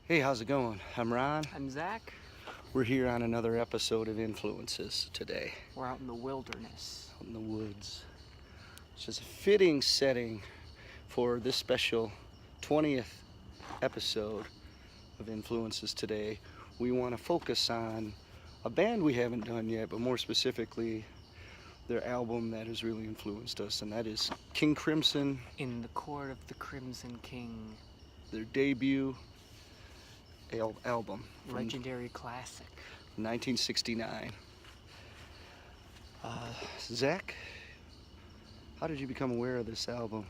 Hey, how's it going? I'm Ron. I'm Zach. We're here on another episode of Influences today, We're out in the wilderness. out in the woods. Which is a fitting setting for this special 20th episode of Influences today. We want to focus on a band we haven't done yet, but more specifically, their album that has really influenced us, and that is King Crimson, In the Court of the Crimson King. their debut album from Legendary classic. 1969. Zach, how did you become aware of this album?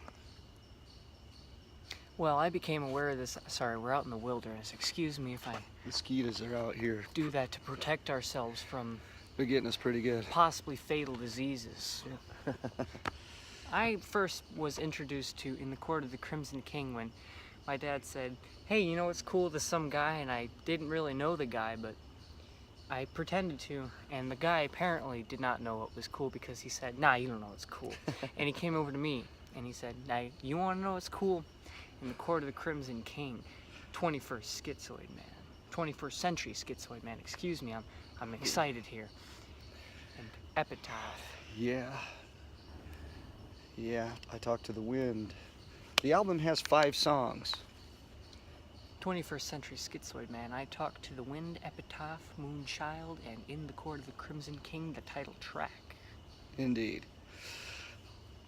Well, I became aware of this. Sorry, we're out in the wilderness. Excuse me if I Mosquitoes are out here. do that to protect ourselves from They're getting us pretty good. possibly fatal diseases. I first was introduced to In the Court of the Crimson King when my dad said, "Hey, you know what's cool? There's some guy," and I didn't really know the guy, but I pretended to, and the guy apparently did not know what was cool because he said, "Nah, you don't know what's cool." And he came over to me and he said, "Now, you want to know what's cool? In the Court of the Crimson King, 21st Schizoid Man, 21st Century Schizoid Man." Excuse me, I'm excited here. And Epitaph. Yeah, I talked to the wind. The album has 5 songs. 21st Century Schizoid Man, I Talk to the Wind, Epitaph, Moonchild, and In the Court of the Crimson King, the title track. Indeed.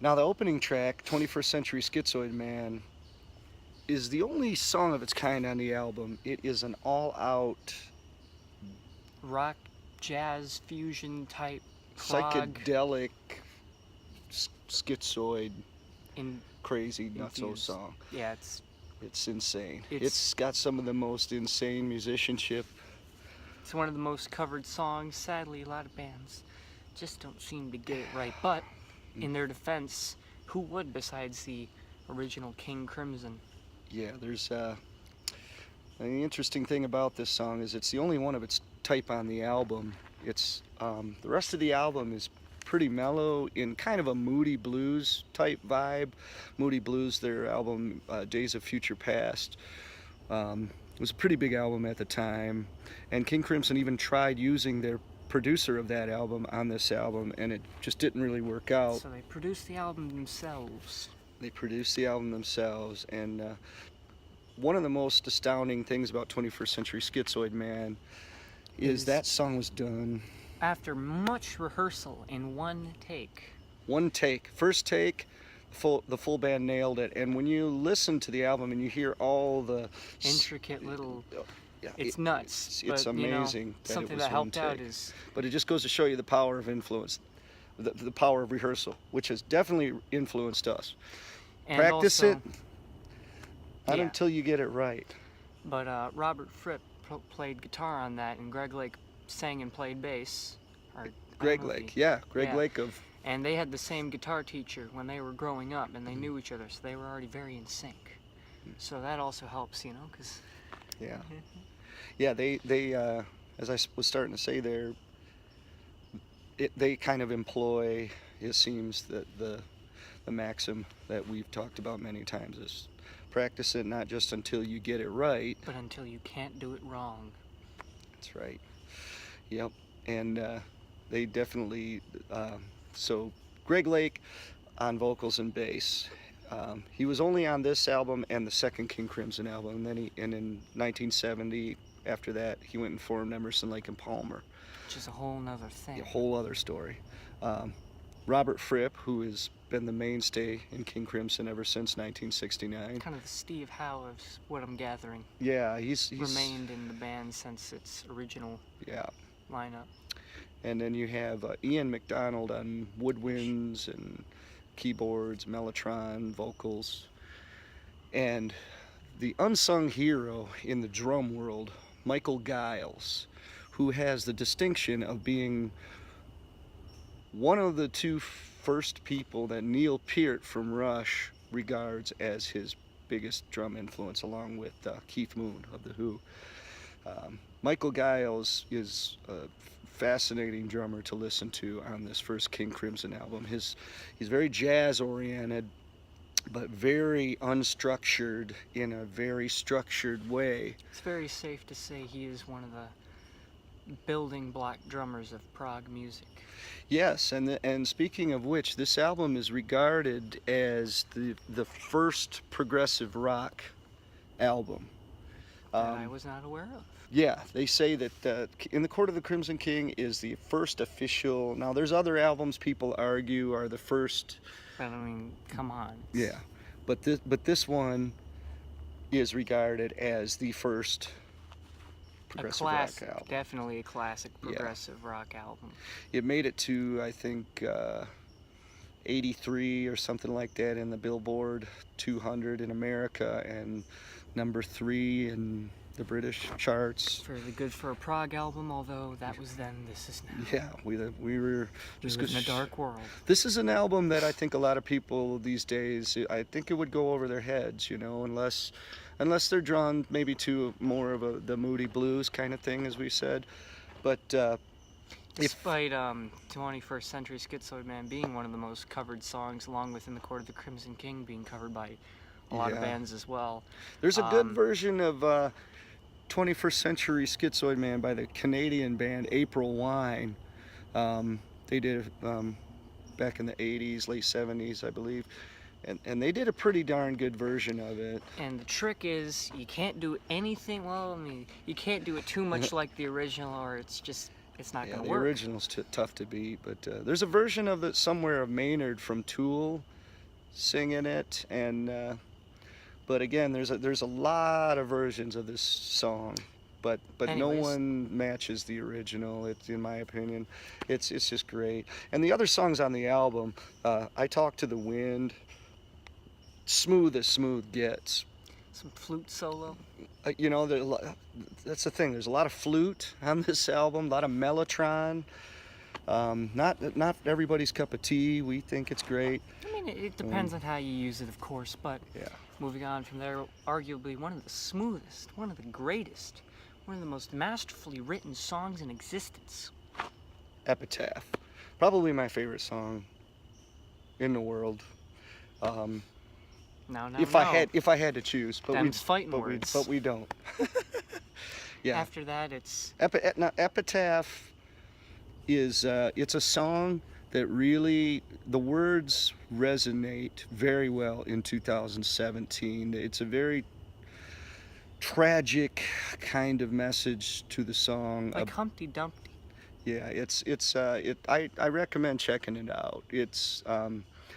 Now, the opening track, 21st Century Schizoid Man, is the only song of its kind on the album. It is an all-out Rock, jazz, fusion type, prog, psychedelic, schizoid, in crazy nutso infused. song. Yeah, It's insane. It's- It's got some of the most insane musicianship. it's one of the most covered songs. Sadly, a lot of bands just don't seem to get it right. But in their defense, who would besides the original King Crimson? Yeah, there's the interesting thing about this song is it's the only one of its type on the album. It's the rest of the album is pretty mellow in kind of a moody blues type vibe. Moody Blues, their album Days of Future Past, was a pretty big album at the time, and King Crimson even tried using their producer of that album on this album, and it just didn't really work out. So they produced the album themselves. They produced the album themselves, and one of the most astounding things about 21st Century Schizoid Man is that song was done After much rehearsal in one take. one take, first take. The full band nailed it, and when you listen to the album and you hear all the Intricate little... yeah, It's nuts. it's but, you know, amazing that it something was that one helped out take. is But it just goes to show you the power of influence, the power of rehearsal, which has definitely influenced us. and Practice also, it, not yeah. until you get it right. But Robert Fripp played guitar on that, and Greg Lake sang and played bass. Or, I don't Greg know if Lake, he- yeah, Greg yeah. Lake of And they had the same guitar teacher when they were growing up, and they knew each other, so they were already very in sync. So that also helps, you know, because... Yeah, they as I was starting to say there, they kind of employ, it seems, that the maxim that we've talked about many times is practice it not just until you get it right. But until you can't do it wrong. That's right. Yep. And they definitely, so Greg Lake on vocals and bass. He was only on this album and the second King Crimson album, and then in 1970, after that, he went and formed Emerson, Lake and Palmer. Which is a whole nother thing. A whole other story. Robert Fripp, who has been the mainstay in King Crimson ever since 1969. Kind of the Steve Howe of what I'm gathering. Yeah, he's Remained in the band since its original yeah. lineup. And then you have Ian McDonald on woodwinds and keyboards, mellotron, vocals. And the unsung hero in the drum world, Michael Giles, who has the distinction of being one of the 2 first people that Neil Peart from Rush regards as his biggest drum influence, along with Keith Moon of The Who. Michael Giles is a fascinating drummer to listen to on this first King Crimson album. He's very jazz oriented, but very unstructured in a very structured way. It's very safe to say he is one of the building block drummers of prog music. Yes, and speaking of which, this album is regarded as the first progressive rock album. That I was not aware of. Yeah, they say that In the Court of the Crimson King is the first official. Now, there's other albums people argue are the first. But I mean, come on. Yeah, but this one is regarded as the first progressive rock album. Definitely a classic progressive rock album. It made it to, I think, 83 or something like that in the Billboard 200 in America, and number 3 in the British charts. Fairly good for a prog album, although that was then, this is now. Yeah, we were just in a dark world. This is an album that I think a lot of people these days, I think it would go over their heads, unless they're drawn maybe to more of the moody blues kind of thing, as we said. But despite 21st Century Schizoid Man being one of the most covered songs, along with In the Court of the Crimson King being covered by a lot of bands as well. There's a good version of 21st Century Schizoid Man by the Canadian band April Wine. They did it back in the 80s, late 70s, I believe. And they did a pretty darn good version of it. And the trick is, you can't do anything, well, I mean, you can't do it too much like the original, or it's not going to work. The original's tough to beat, but there's a version of it somewhere of Maynard from Tool singing it, and but again, there's a lot of versions of this song, but no one matches the original. It's, in my opinion, it's just great. And the other songs on the album, I Talk to the Wind, smooth as smooth gets. Some flute solo. That's the thing. There's a lot of flute on this album, a lot of mellotron. Not everybody's cup of tea. We think it's great. I mean, it depends on how you use it, of course, but yeah. Moving on from there, arguably one of the smoothest, one of the greatest, one of the most masterfully written songs in existence. Epitaph. Probably my favorite song in the world. If I had to choose, but we don't. Yeah. After that, it's Epitaph is it's a song that really, the words resonate very well in 2017. It's a very tragic kind of message to the song. Like Humpty Dumpty. Yeah, I recommend checking it out. It's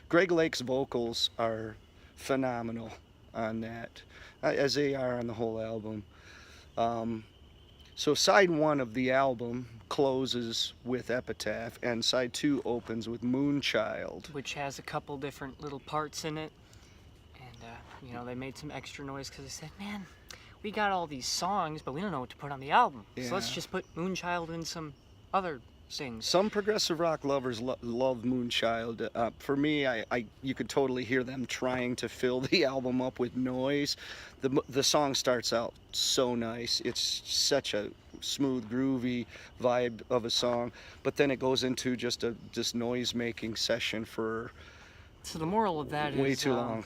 Greg Lake's vocals are phenomenal on that, as they are on the whole album. So side 1 of the album closes with Epitaph, and side 2 opens with Moonchild, which has a couple different little parts in it. And they made some extra noise because they said, man, we got all these songs, but we don't know what to put on the album. Yeah. So let's just put Moonchild and some other things. Some progressive rock lovers love Moonchild. For me, you could totally hear them trying to fill the album up with noise. The song starts out so nice. It's such a smooth, groovy vibe of a song, but then it goes into just this noise-making session for so the moral of that way is too long.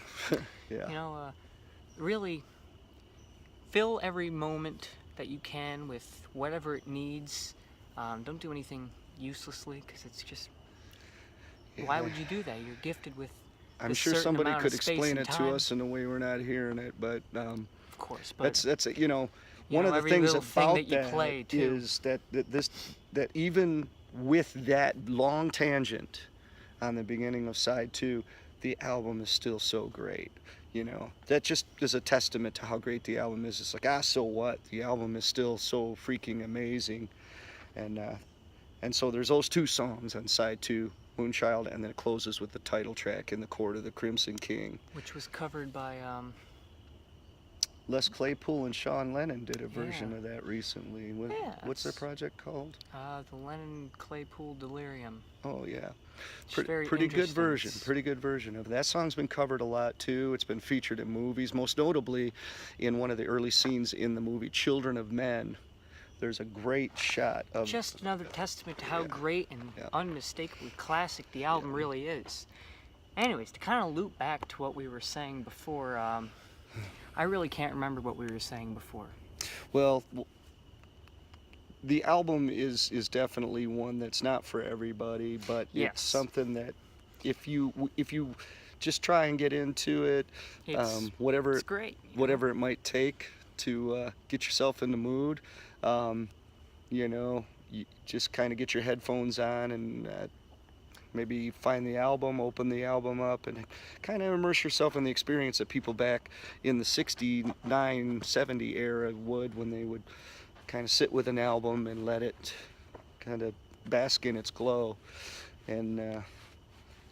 Yeah. Really fill every moment that you can with whatever it needs. Don't do anything uselessly, because it's just, why would you do that? You're gifted with I'm sure somebody could explain it to us in a way we're not hearing it, but of course, but that's one of the things about that is that even with that long tangent on the beginning of side 2, the album is still so great. That just is a testament to how great the album is. It's like, so what? The album is still so freaking amazing. And so there's those 2 songs on side 2, Moonchild, and then it closes with the title track, In the Court of the Crimson King, which was covered by Les Claypool and Sean Lennon did a version of that recently. What's their project called? The Lennon Claypool Delirium. Oh yeah, pretty good version. Pretty good version of that song's been covered a lot too. It's been featured in movies, most notably in one of the early scenes in the movie Children of Men. There's a great shot of just another testament to how great and unmistakably classic the album really is. Anyways, to kind of loop back to what we were saying before, I really can't remember what we were saying before. Well, the album is definitely one that's not for everybody, but Yes. it's something that if you just try and get into it, It's whatever great. whatever it might take to get yourself in the mood, you know, you just kind of get your headphones on and maybe find the album, open the album up, and kind of immerse yourself in the experience that people back in the 69, 70 era would, when they would kind of sit with an album and let it kind of bask in its glow. And,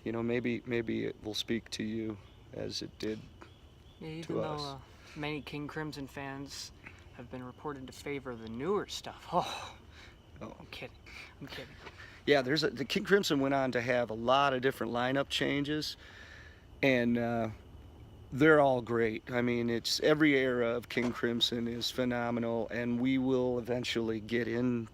you know, maybe it will speak to you as it did Yeah, even to though us. many King Crimson fans have been reported to favor the newer stuff. Oh, I'm kidding. I'm kidding. Yeah, the King Crimson went on to have a lot of different lineup changes, and they're all great. I mean, it's every era of King Crimson is phenomenal, and we will eventually get into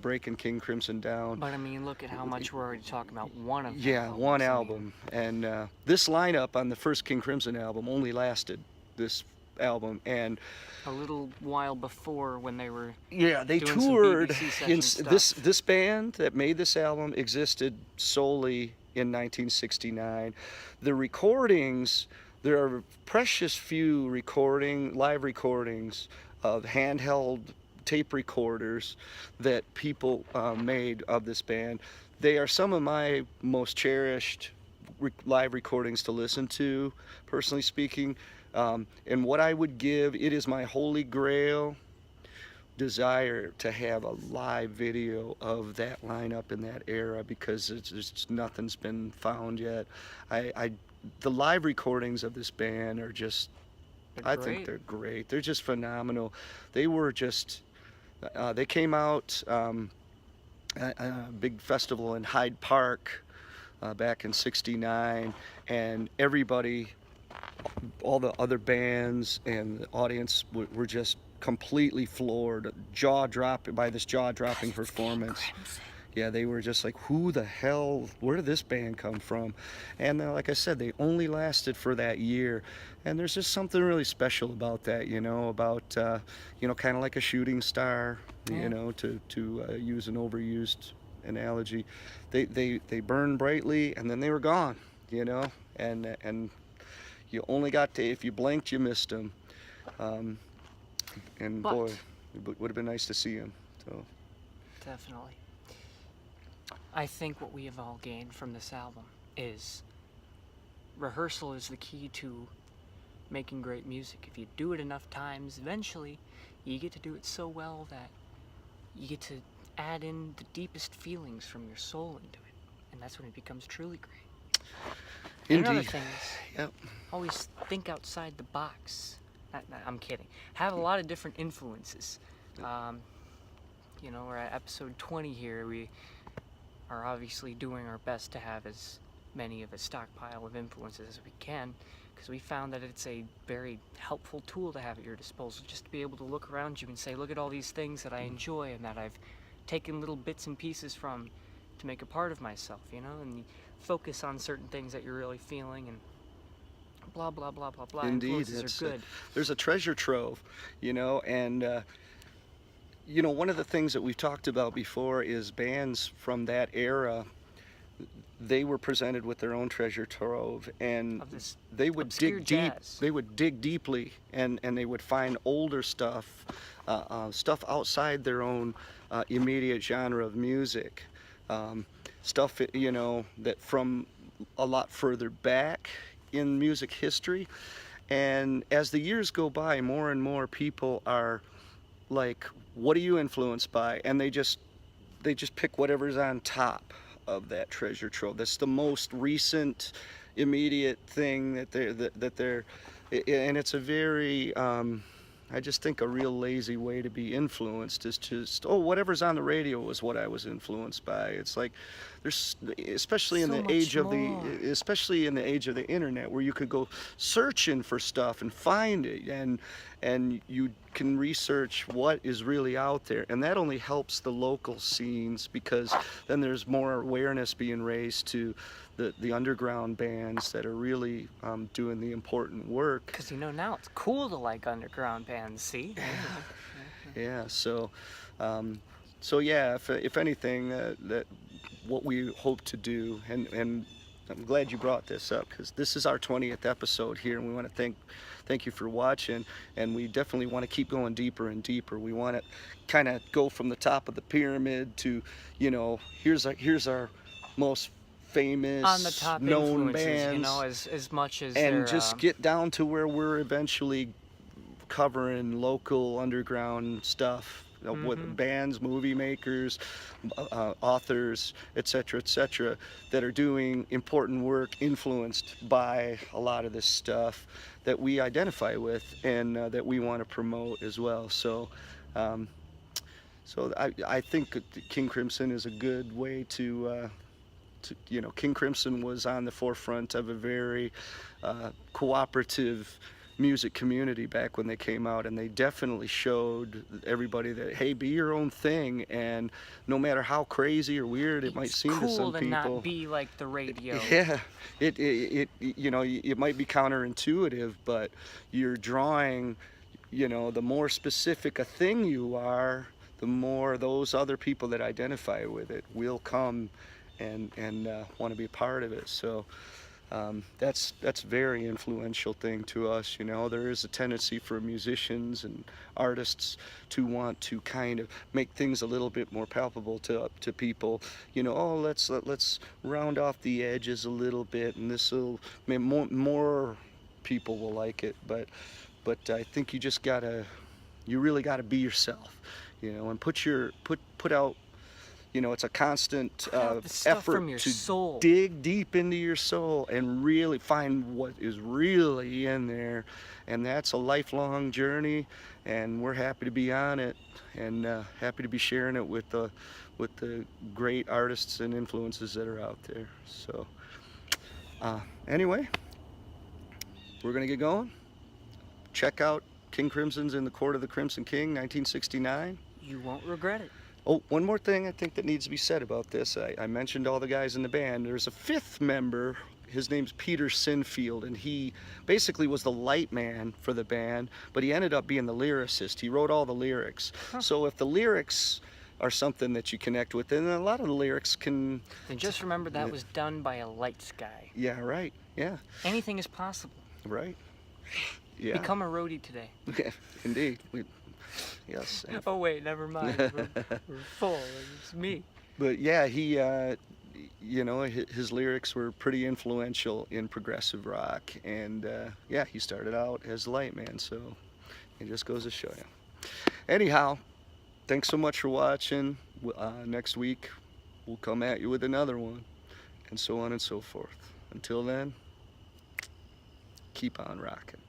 breaking King Crimson down. But I mean, look at how much we're already talking about one of them. Yeah, one album, and this lineup on the first King Crimson album only lasted this album, and A little while before, when they were yeah, they doing some toured. BBC session This band that made this album existed solely in 1969. The recordings, there are precious few live recordings of handheld tape recorders that people made of this band. They are some of my most cherished live recordings to listen to, personally speaking. And what I would give, it is my holy grail desire to have a live video of that lineup in that era, because it's nothing's been found yet. The live recordings of this band are just, I think they're great. They're just phenomenal. They were just, they came out at a big festival in Hyde Park back in '69, and everybody, all the other bands and the audience were just completely floored, jaw-dropping by this jaw-dropping performance. Yeah, they were just like, who the hell, where did this band come from? And like I said, they only lasted for that year. And there's just something really special about that, you know, about, you know, kind of like a shooting star, you know, to use an overused analogy. They burned brightly, and then they were gone, you know, and you only got to, if you blinked, you missed them. And boy, it would have been nice to see him. So Definitely. I think what we have all gained from this album is rehearsal is the key to making great music. If you do it enough times, eventually you get to do it so well that you get to add in the deepest feelings from your soul into it. And that's when it becomes truly great. And another thing is, always think outside the box. I'm kidding. Have a lot of different influences. You know, we're at episode 20 here. We are obviously doing our best to have as many of a stockpile of influences as we can, because we found that it's a very helpful tool to have at your disposal, just to be able to look around you and say, look at all these things that I enjoy and that I've taken little bits and pieces from to make a part of myself, you know, and you focus on certain things that you're really feeling, and blah blah blah blah blah. Indeed, Influences are good. There's a treasure trove, you know, and you know, one of the things that we've talked about before is bands from that era. They were presented with their own treasure trove, and they would dig deep. They would dig deeply, and they would find older stuff, stuff outside their own immediate genre of music, stuff, you know, that from a lot further back in music history. And as the years go by, more and more people are like, what are you influenced by? And they just pick whatever's on top of that treasure trove. That's the most recent, immediate thing that they're, and it's a very, I just think a real lazy way to be influenced is just, oh, whatever's on the radio is what I was influenced by. It's like, there's, especially in the age of the internet, where you could go searching for stuff and find it, and you can research what is really out there, and that only helps the local scenes, because then there's more awareness being raised to the underground bands that are really doing the important work. Because now it's cool to like underground bands, see? Yeah, so yeah, if anything, that what we hope to do, and I'm glad you brought this up, because this is our 20th episode here, and we want to thank you for watching, and we definitely want to keep going deeper and deeper. We want to kind of go from the top of the pyramid to, here's our most famous On the top known influences, bands, as much as and they're, just get down to where we're eventually covering local underground stuff, with bands, movie makers, authors, etc., that are doing important work influenced by a lot of this stuff that we identify with, and that we want to promote as well. So I think King Crimson is a good way to King Crimson was on the forefront of a very cooperative music community back when they came out, and they definitely showed everybody that, hey, be your own thing, and no matter how crazy or weird it might seem to some cool to people, not be like the radio. yeah, it might be counterintuitive, but you're drawing, the more specific a thing you are, the more those other people that identify with it will come and want to be a part of it. So that's a very influential thing to us. There is a tendency for musicians and artists to want to kind of make things a little bit more palpable to people. Oh, let's round off the edges a little bit, and more people will like it. But I think you really gotta be yourself, and put out. It's a constant effort from your to soul. dig deep into your soul and really find what is really in there, and that's a lifelong journey. And we're happy to be on it, and happy to be sharing it with the great artists and influences that are out there. So anyway, we're gonna get going. Check out King Crimson's In the Court of the Crimson King, 1969. You won't regret it. Oh, one more thing I think that needs to be said about this. I mentioned all the guys in the band. There's a fifth member. His name's Peter Sinfield, and he basically was the light man for the band, but he ended up being the lyricist. He wrote all the lyrics. Huh. So if the lyrics are something that you connect with, then a lot of the lyrics can... And just remember that was done by a lights guy. Yeah, right. Yeah. Anything is possible. Right. Yeah. Become a roadie today. Yeah, indeed. Yes. Oh wait, never mind. We're full. It's me. But yeah, he, his lyrics were pretty influential in progressive rock, and yeah, he started out as the light man, so it just goes to show you. Anyhow, thanks so much for watching. Next week, we'll come at you with another one, and so on and so forth. Until then, keep on rocking.